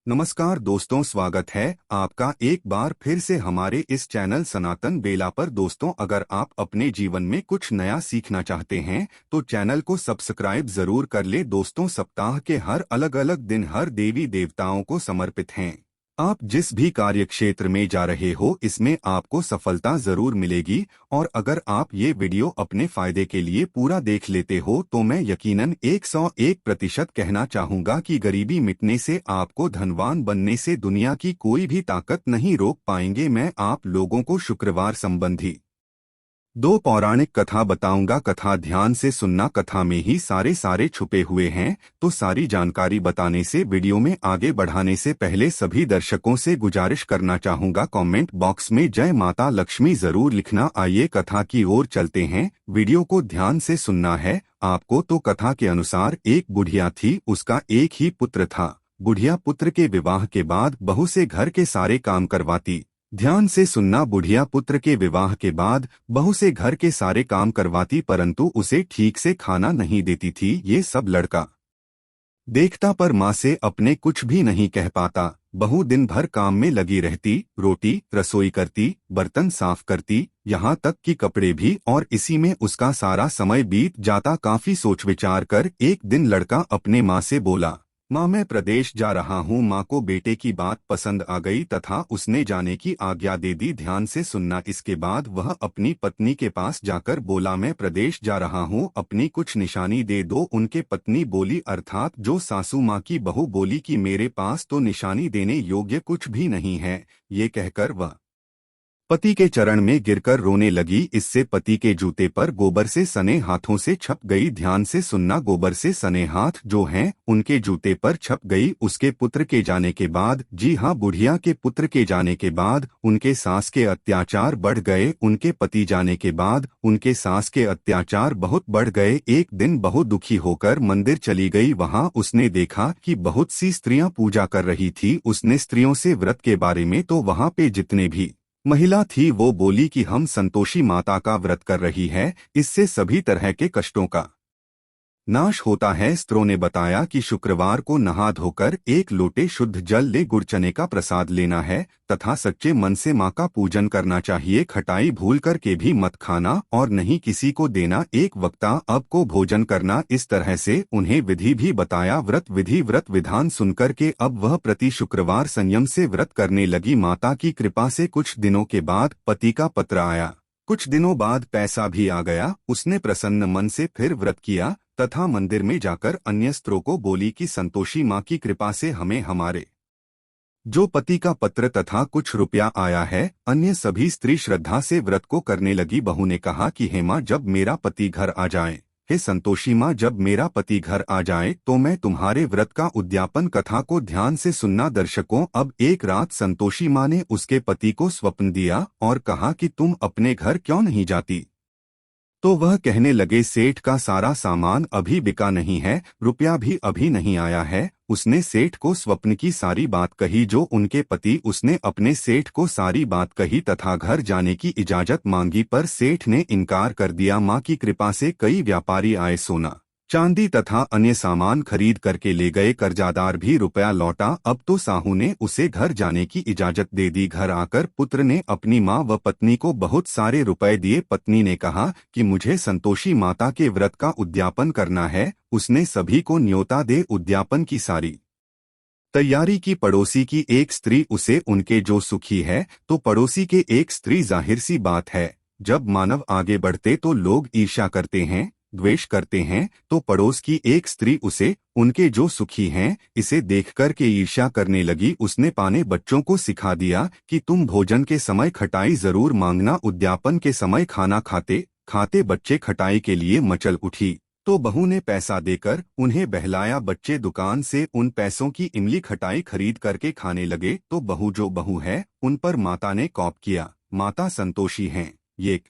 नमस्कार दोस्तों, स्वागत है आपका एक बार फिर से हमारे इस चैनल सनातन बेला पर। दोस्तों, अगर आप अपने जीवन में कुछ नया सीखना चाहते हैं तो चैनल को सब्सक्राइब जरूर कर ले। दोस्तों, सप्ताह के हर अलग अलग दिन हर देवी देवताओं को समर्पित हैं। आप जिस भी कार्य क्षेत्र में जा रहे हो इसमें आपको सफलता जरूर मिलेगी। और अगर आप ये वीडियो अपने फायदे के लिए पूरा देख लेते हो तो मैं यकीनन 101% कहना चाहूँगा कि गरीबी मिटने से आपको धनवान बनने से दुनिया की कोई भी ताकत नहीं रोक पाएंगे। मैं आप लोगों को शुक्रवार संबंधी दो पौराणिक कथा बताऊंगा। कथा ध्यान से सुनना, कथा में ही सारे छुपे हुए हैं। तो सारी जानकारी बताने से, वीडियो में आगे बढ़ाने से पहले सभी दर्शकों से गुजारिश करना चाहूंगा, कमेंट बॉक्स में जय माता लक्ष्मी जरूर लिखना। आइए कथा की ओर चलते हैं। वीडियो को ध्यान से सुनना है आपको। तो कथा के अनुसार एक बुढ़िया थी, उसका एक ही पुत्र था। बुढ़िया पुत्र के विवाह के बाद बहू से घर के सारे काम करवाती। ध्यान से सुनना, बुढ़िया पुत्र के विवाह के बाद बहू से घर के सारे काम करवाती, परंतु उसे ठीक से खाना नहीं देती थी। ये सब लड़का देखता पर माँ से अपने कुछ भी नहीं कह पाता। बहू दिन भर काम में लगी रहती, रोटी रसोई करती, बर्तन साफ करती, यहाँ तक कि कपड़े भी, और इसी में उसका सारा समय बीत जाता। काफी सोच विचार कर एक दिन लड़का अपने माँ से बोला, माँ मैं प्रदेश जा रहा हूँ। माँ को बेटे की बात पसंद आ गई तथा उसने जाने की आज्ञा दे दी। ध्यान से सुनना, इसके बाद वह अपनी पत्नी के पास जाकर बोला, मैं प्रदेश जा रहा हूँ, अपनी कुछ निशानी दे दो। उनके पत्नी बोली, अर्थात जो सासू माँ की बहू बोली कि मेरे पास तो निशानी देने योग्य कुछ भी नहीं है। ये कहकर वह पति के चरण में गिरकर रोने लगी। इससे पति के जूते पर गोबर से सने हाथों से छप गई। ध्यान से सुनना, गोबर से सने हाथ जो हैं उनके जूते पर छप गई। उसके पुत्र के जाने के बाद, जी हाँ, बुढ़िया के पुत्र के जाने के बाद उनके सास के अत्याचार बढ़ गए। उनके पति जाने के बाद उनके सास के अत्याचार बहुत बढ़ गए। एक दिन बहुत दुखी होकर मंदिर चली गई। वहां उसने देखा कि बहुत सी स्त्रियां पूजा कर रही थी। उसने स्त्रियों से व्रत के बारे में, तो वहां पे जितने भी महिला थी वो बोली कि हम संतोषी माता का व्रत कर रही है, इससे सभी तरह के कष्टों का नाश होता है। स्त्रों ने बताया कि शुक्रवार को नहा धोकर एक लोटे शुद्ध जल ले गुड़ चने का प्रसाद लेना है तथा सच्चे मन से माँ का पूजन करना चाहिए। खटाई भूल कर के भी मत खाना और नहीं किसी को देना। एक वक्ता अब को भोजन करना, इस तरह से उन्हें विधि भी बताया। व्रत विधि व्रत विधान सुनकर के अब वह प्रति शुक्रवार संयम से व्रत करने लगी। माता की कृपा से कुछ दिनों के बाद पति का पत्र आया। कुछ दिनों बाद पैसा भी आ गया। उसने प्रसन्न मन से फिर व्रत किया तथा मंदिर में जाकर अन्य स्त्रों को बोली कि संतोषी माँ की कृपा से हमें हमारे जो पति का पत्र तथा कुछ रुपया आया है। अन्य सभी स्त्री श्रद्धा से व्रत को करने लगी। बहू ने कहा कि हे माँ, जब मेरा पति घर आ जाए, हे संतोषी माँ, जब मेरा पति घर आ जाए तो मैं तुम्हारे व्रत का उद्यापन। कथा को ध्यान से सुनना दर्शकों। अब एक रात संतोषी माँ ने उसके पति को स्वप्न दिया और कहा कि तुम अपने घर क्यों नहीं जाती। तो वह कहने लगे, सेठ का सारा सामान अभी बिका नहीं है, रुपया भी अभी नहीं आया है। उसने सेठ को स्वप्न की सारी बात कही जो उनके पति। उसने अपने सेठ को सारी बात कही तथा घर जाने की इजाजत मांगी, पर सेठ ने इनकार कर दिया। माँ की कृपा से कई व्यापारी आए, सोना चांदी तथा अन्य सामान खरीद करके ले गए। कर्जादार भी रुपया लौटा। अब तो साहू ने उसे घर जाने की इजाजत दे दी। घर आकर पुत्र ने अपनी माँ व पत्नी को बहुत सारे रुपए दिए। पत्नी ने कहा कि मुझे संतोषी माता के व्रत का उद्यापन करना है। उसने सभी को न्योता दे उद्यापन की सारी तैयारी की। पड़ोसी की एक स्त्री उसे उनके जो सुखी है, तो पड़ोसी के एक स्त्री, जाहिर सी बात है, जब मानव आगे बढ़ते तो लोग ईर्ष्या करते हैं, द्वेष करते हैं। तो पड़ोस की एक स्त्री उसे उनके जो सुखी हैं इसे देखकर के ईर्ष्या करने लगी। उसने पाने बच्चों को सिखा दिया कि तुम भोजन के समय खटाई जरूर मांगना। उद्यापन के समय खाना खाते खाते बच्चे खटाई के लिए मचल उठी, तो बहू ने पैसा देकर उन्हें बहलाया। बच्चे दुकान से उन पैसों की इमली खटाई खरीद करके खाने लगे। तो बहू जो बहू है उन पर माता ने कौप किया। माता संतोषी हैं, ये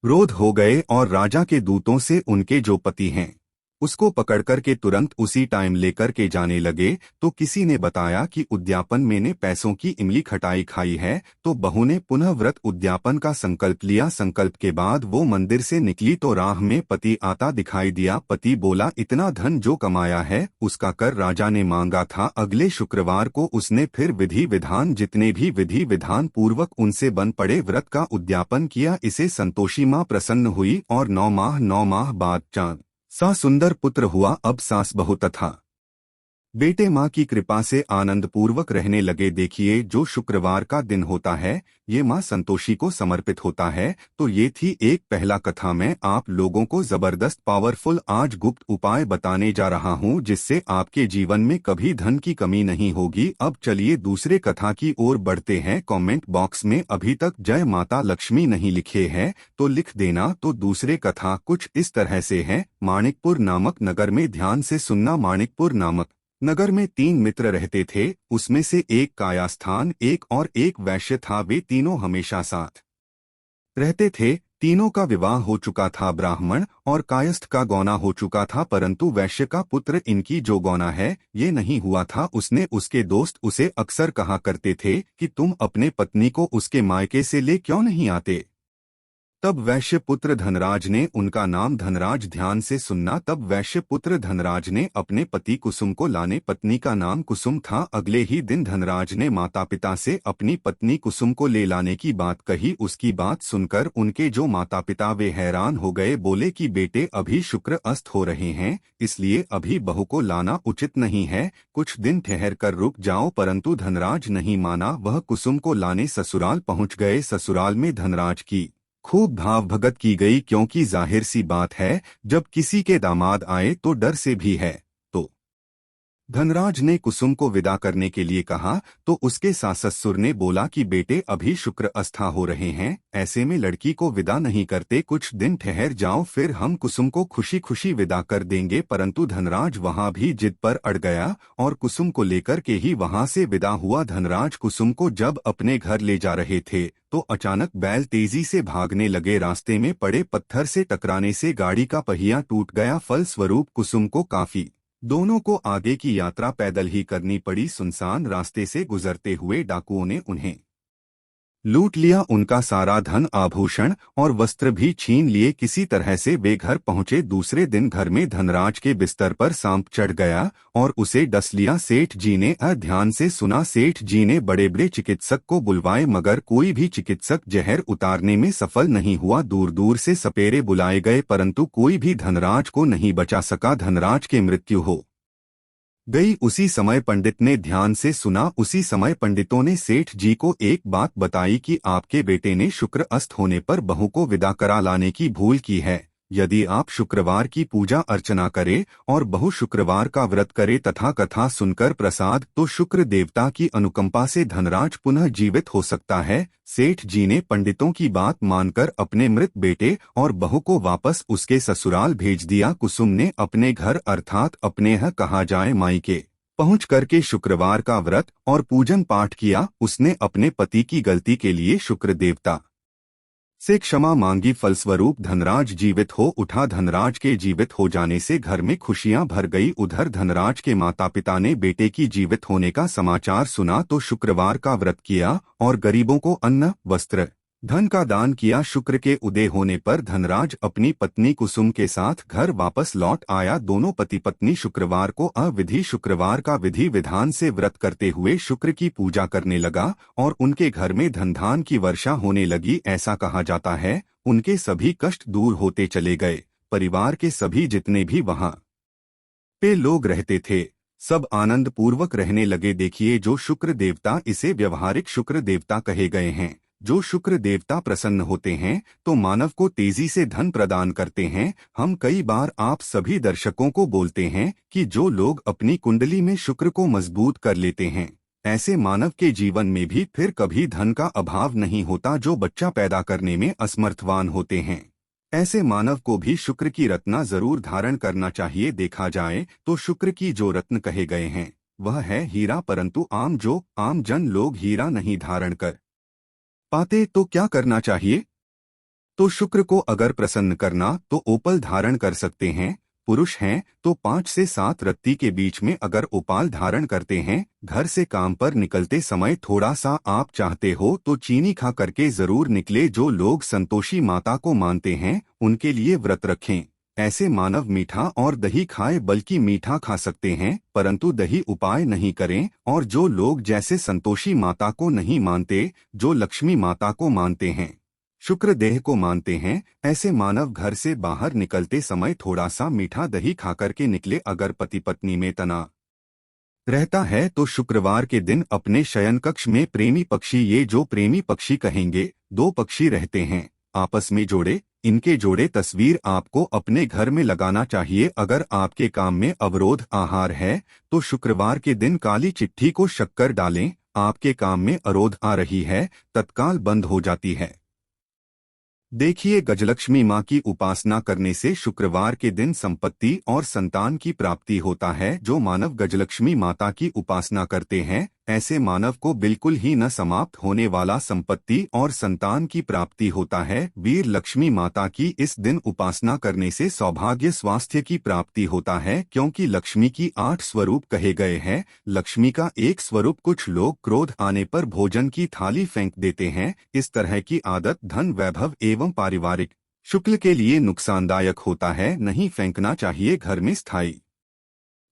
क्रोध हो गए और राजा के दूतों से उनके जो पति हैं उसको पकड़कर के तुरंत उसी टाइम लेकर के जाने लगे तो किसी ने बताया कि उद्यापन मैंने पैसों की इमली खटाई खाई है। तो बहू ने पुनः व्रत उद्यापन का संकल्प लिया। संकल्प के बाद वो मंदिर से निकली तो राह में पति आता दिखाई दिया। पति बोला, इतना धन जो कमाया है उसका कर राजा ने मांगा था। अगले शुक्रवार को उसने फिर विधि विधान जितने भी विधि विधान पूर्वक उनसे बन पड़े व्रत का उद्यापन किया। इसे संतोषी माँ प्रसन्न हुई और 9 माह बाद चांद सा सुंदर पुत्र हुआ। अब सास बहू तथा बेटे माँ की कृपा से आनंद पूर्वक रहने लगे। देखिए, जो शुक्रवार का दिन होता है ये माँ संतोषी को समर्पित होता है। तो ये थी एक पहला कथा। मैं आप लोगों को जबरदस्त पावरफुल आज गुप्त उपाय बताने जा रहा हूँ जिससे आपके जीवन में कभी धन की कमी नहीं होगी। अब चलिए दूसरे कथा की ओर बढ़ते हैं। कमेंट बॉक्स में अभी तक जय माता लक्ष्मी नहीं लिखे हैं तो लिख देना। तो दूसरे कथा कुछ इस तरह से है। माणिकपुर नामक नगर में, ध्यान से सुनना, माणिकपुर नामक नगर में 3 मित्र रहते थे। उसमें से एक कायास्थान, एक वैश्य था। वे तीनों हमेशा साथ रहते थे। तीनों का विवाह हो चुका था। ब्राह्मण और कायस्थ का गौना हो चुका था, परंतु वैश्य का पुत्र इनकी जो गौना है ये नहीं हुआ था। उसके दोस्त उसे अक्सर कहा करते थे कि तुम अपने पत्नी को उसके मायके से ले क्यों नहीं आते। तब वैश्य पुत्र धनराज ने, उनका नाम धनराज, ध्यान से सुनना, तब वैश्य पुत्र धनराज ने अपने पति कुसुम को लाने, पत्नी का नाम कुसुम था। अगले ही दिन धनराज ने माता पिता से अपनी पत्नी कुसुम को ले लाने की बात कही। उसकी बात सुनकर उनके जो माता पिता वे हैरान हो गए। बोले कि बेटे अभी शुक्र अस्त हो रहे हैं, इसलिए अभी बहू को लाना उचित नहीं है, कुछ दिन ठहर कर रुक जाओ। परंतु धनराज नहीं माना। वह कुसुम को लाने ससुराल पहुंच गए। ससुराल में धनराज की खूब भाव भगत की गई, क्योंकि जाहिर सी बात है जब किसी के दामाद आए तो डर से भी है। तो धनराज ने कुसुम को विदा करने के लिए कहा तो उसके सास ससुर ने बोला कि बेटे अभी शुक्र अस्था हो रहे हैं, ऐसे में लड़की को विदा नहीं करते, कुछ दिन ठहर जाओ, फिर हम कुसुम को खुशी खुशी विदा कर देंगे। परंतु धनराज वहां भी जिद पर अड़ गया और कुसुम को लेकर के ही वहां से विदा हुआ। धनराज कुसुम को जब अपने घर ले जा रहे थे तो अचानक बैल तेजी से भागने लगे। रास्ते में पड़े पत्थर से टकराने से गाड़ी का पहिया टूट गया। फलस्वरूप कुसुम को काफी दोनों को आगे की यात्रा पैदल ही करनी पड़ी। सुनसान रास्ते से गुजरते हुए डाकुओं ने उन्हें लूट लिया। उनका सारा धन, आभूषण और वस्त्र भी छीन लिए। किसी तरह से वे घर पहुंचे। दूसरे दिन घर में धनराज के बिस्तर पर सांप चढ़ गया और उसे डस लिया। सेठ जी ने ध्यान से सुना। सेठ जी ने बड़े बड़े चिकित्सक को बुलवाए, मगर कोई भी चिकित्सक जहर उतारने में सफल नहीं हुआ। दूर दूर से सपेरे बुलाए गए, परंतु कोई भी धनराज को नहीं बचा सका। धनराज की मृत्यु हो गई। उसी समय पंडित ने, ध्यान से सुना, उसी समय पंडितों ने सेठ जी को एक बात बताई कि आपके बेटे ने शुक्र अस्त होने पर बहू को विदा करा लाने की भूल की है। यदि आप शुक्रवार की पूजा अर्चना करें और बहु शुक्रवार का व्रत करे तथा कथा सुनकर प्रसाद, तो शुक्र देवता की अनुकंपा से धनराज पुनः जीवित हो सकता है। सेठ जी ने पंडितों की बात मानकर अपने मृत बेटे और बहू को वापस उसके ससुराल भेज दिया। कुसुम ने अपने घर अर्थात अपने कहा जाए मायके पहुंच करके शुक्रवार का व्रत और पूजन पाठ किया। उसने अपने पति की गलती के लिए शुक्र देवता से क्षमा मांगी। फलस्वरूप धनराज जीवित हो उठा। धनराज के जीवित हो जाने से घर में खुशियां भर गई। उधर धनराज के माता पिता ने बेटे की जीवित होने का समाचार सुना तो शुक्रवार का व्रत किया और गरीबों को अन्न, वस्त्र, धन का दान किया। शुक्र के उदय होने पर धनराज अपनी पत्नी कुसुम के साथ घर वापस लौट आया। दोनों पति पत्नी शुक्रवार को अविधि शुक्रवार का विधि विधान से व्रत करते हुए शुक्र की पूजा करने लगा और उनके घर में धन की वर्षा होने लगी। ऐसा कहा जाता है उनके सभी कष्ट दूर होते चले गए। परिवार के सभी जितने भी वहां पे लोग रहते थे सब आनंद पूर्वक रहने लगे। देखिए, जो शुक्र देवता, इसे व्यवहारिक शुक्र देवता कहे गए हैं। जो शुक्र देवता प्रसन्न होते हैं तो मानव को तेजी से धन प्रदान करते हैं। हम कई बार आप सभी दर्शकों को बोलते हैं कि जो लोग अपनी कुंडली में शुक्र को मजबूत कर लेते हैं, ऐसे मानव के जीवन में भी फिर कभी धन का अभाव नहीं होता। जो बच्चा पैदा करने में असमर्थवान होते हैं, ऐसे मानव को भी शुक्र की रत्ना जरूर धारण करना चाहिए। देखा जाए तो शुक्र की जो रत्न कहे गए हैं वह है हीरा, परंतु आम जन लोग हीरा नहीं धारण कर पाते। तो क्या करना चाहिए? तो शुक्र को अगर प्रसन्न करना तो ओपल धारण कर सकते हैं। पुरुष हैं तो 5 से 7 रत्ती के बीच में अगर उपाल धारण करते हैं, घर से काम पर निकलते समय थोड़ा सा आप चाहते हो तो चीनी खा करके जरूर निकले। जो लोग संतोषी माता को मानते हैं उनके लिए व्रत रखें। ऐसे मानव मीठा और दही खाए, बल्कि मीठा खा सकते हैं परंतु दही उपाय नहीं करें। और जो लोग जैसे संतोषी माता को नहीं मानते, जो लक्ष्मी माता को मानते हैं, शुक्र देह को मानते हैं, ऐसे मानव घर से बाहर निकलते समय थोड़ा सा मीठा दही खाकर के निकले। अगर पति पत्नी में तनाव रहता है तो शुक्रवार के दिन अपने शयन कक्ष में प्रेमी पक्षी, ये जो प्रेमी पक्षी कहेंगे, 2 पक्षी रहते हैं आपस में जोड़े, इनके जोड़े तस्वीर आपको अपने घर में लगाना चाहिए। अगर आपके काम में अवरोध आहार है तो शुक्रवार के दिन काली चिट्ठी को शक्कर डालें। आपके काम में अवरोध आ रही है, तत्काल बंद हो जाती है। देखिए, गजलक्ष्मी माँ की उपासना करने से शुक्रवार के दिन संपत्ति और संतान की प्राप्ति होता है। जो मानव गजलक्ष्मी माता की उपासना करते हैं, ऐसे मानव को बिल्कुल ही न समाप्त होने वाला संपत्ति और संतान की प्राप्ति होता है। वीर लक्ष्मी माता की इस दिन उपासना करने से सौभाग्य स्वास्थ्य की प्राप्ति होता है, क्योंकि लक्ष्मी की 8 स्वरूप कहे गए हैं। लक्ष्मी का एक स्वरूप, कुछ लोग क्रोध आने पर भोजन की थाली फेंक देते हैं। इस तरह की आदत धन, वैभव एवं पारिवारिक शुक्ल के लिए नुकसानदायक होता है, नहीं फेंकना चाहिए। घर में स्थायी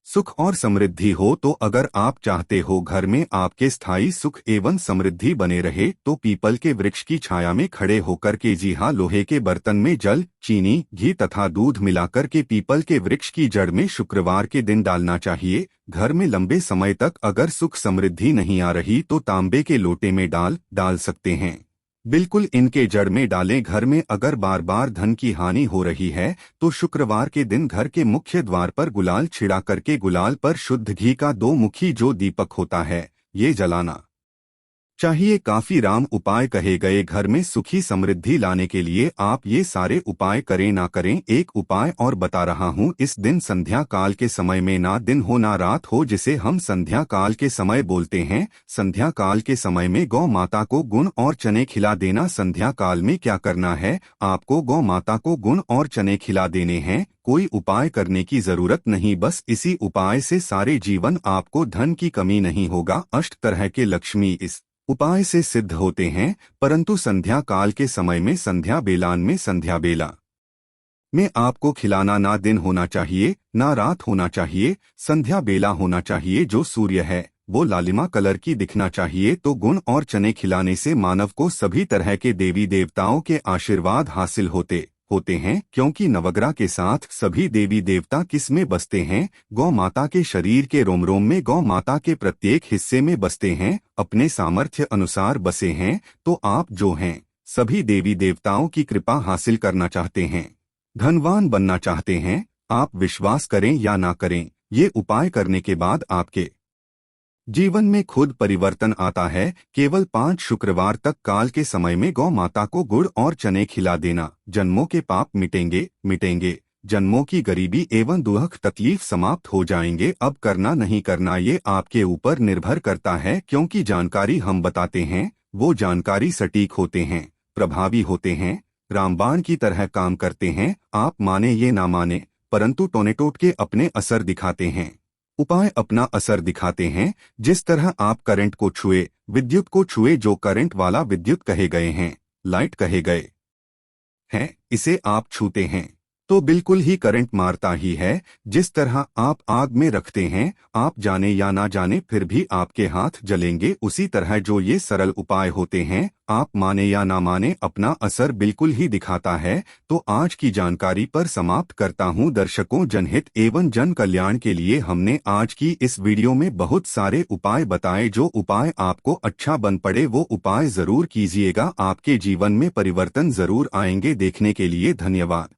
सुख और समृद्धि हो तो अगर आप चाहते हो घर में आपके स्थायी सुख एवं समृद्धि बने रहे तो पीपल के वृक्ष की छाया में खड़े होकर के, जी हाँ, लोहे के बर्तन में जल, चीनी, घी तथा दूध मिलाकर के पीपल के वृक्ष की जड़ में शुक्रवार के दिन डालना चाहिए। घर में लंबे समय तक अगर सुख समृद्धि नहीं आ रही तो तांबे के लोटे में डाल सकते हैं, बिल्कुल इनके जड़ में डालें। घर में अगर बार बार धन की हानि हो रही है तो शुक्रवार के दिन घर के मुख्य द्वार पर गुलाल छिड़ा करके गुलाल पर शुद्ध घी का 2 मुखी जो दीपक होता है, ये जलाना चाहिए। काफी राम उपाय कहे गए घर में सुखी समृद्धि लाने के लिए। आप ये सारे उपाय करें ना करें, एक उपाय और बता रहा हूँ। इस दिन संध्या काल के समय में ना दिन हो ना रात हो, जिसे हम संध्या काल के समय बोलते हैं। संध्या काल के समय में गौ माता को गुण और चने खिला देना। संध्या काल में क्या करना है, आपको गौ माता को गुण और चने खिला देने हैं। कोई उपाय करने की जरूरत नहीं, बस इसी उपाय से सारे जीवन आपको धन की कमी नहीं होगा। 8 तरह के लक्ष्मी इस उपाय से सिद्ध होते हैं, परंतु संध्या काल के समय में संध्या बेलान में, संध्या बेला में आपको खिलाना ना दिन होना चाहिए ना रात होना चाहिए, संध्या बेला होना चाहिए। जो सूर्य है वो लालिमा कलर की दिखना चाहिए। तो गुण और चने खिलाने से मानव को सभी तरह के देवी देवताओं के आशीर्वाद हासिल होते हैं, क्योंकि नवग्रह के साथ सभी देवी देवता किस में बसते हैं, गौ माता के शरीर के रोम रोम में, गौ माता के प्रत्येक हिस्से में बसते हैं, अपने सामर्थ्य अनुसार बसे हैं। तो आप जो हैं सभी देवी देवताओं की कृपा हासिल करना चाहते हैं, धनवान बनना चाहते हैं, आप विश्वास करें या ना करें, ये उपाय करने के बाद आपके जीवन में खुद परिवर्तन आता है। केवल 5 शुक्रवार तक काल के समय में गौ माता को गुड़ और चने खिला देना, जन्मों के पाप मिटेंगे, जन्मों की गरीबी एवं दुख तकलीफ समाप्त हो जाएंगे। अब करना नहीं करना ये आपके ऊपर निर्भर करता है, क्योंकि जानकारी हम बताते हैं वो जानकारी सटीक होते हैं, प्रभावी होते हैं, रामबाण की तरह काम करते हैं। आप माने ये ना माने, परंतु टोनेटोट के अपने असर दिखाते हैं, उपाय अपना असर दिखाते हैं। जिस तरह आप करंट को छुए, विद्युत को छुए, जो करंट वाला विद्युत कहे गए हैं, लाइट कहे गए हैं, इसे आप छूते हैं तो बिल्कुल ही करंट मारता ही है। जिस तरह आप आग में रखते हैं, आप जाने या ना जाने फिर भी आपके हाथ जलेंगे, उसी तरह जो ये सरल उपाय होते हैं, आप माने या ना माने, अपना असर बिल्कुल ही दिखाता है। तो आज की जानकारी पर समाप्त करता हूं। दर्शकों, जनहित एवं जन कल्याण के लिए हमने आज की इस वीडियो में बहुत सारे उपाय बताए। जो उपाय आपको अच्छा बन पड़े वो उपाय जरूर कीजिएगा, आपके जीवन में परिवर्तन जरूर आएंगे। देखने के लिए धन्यवाद।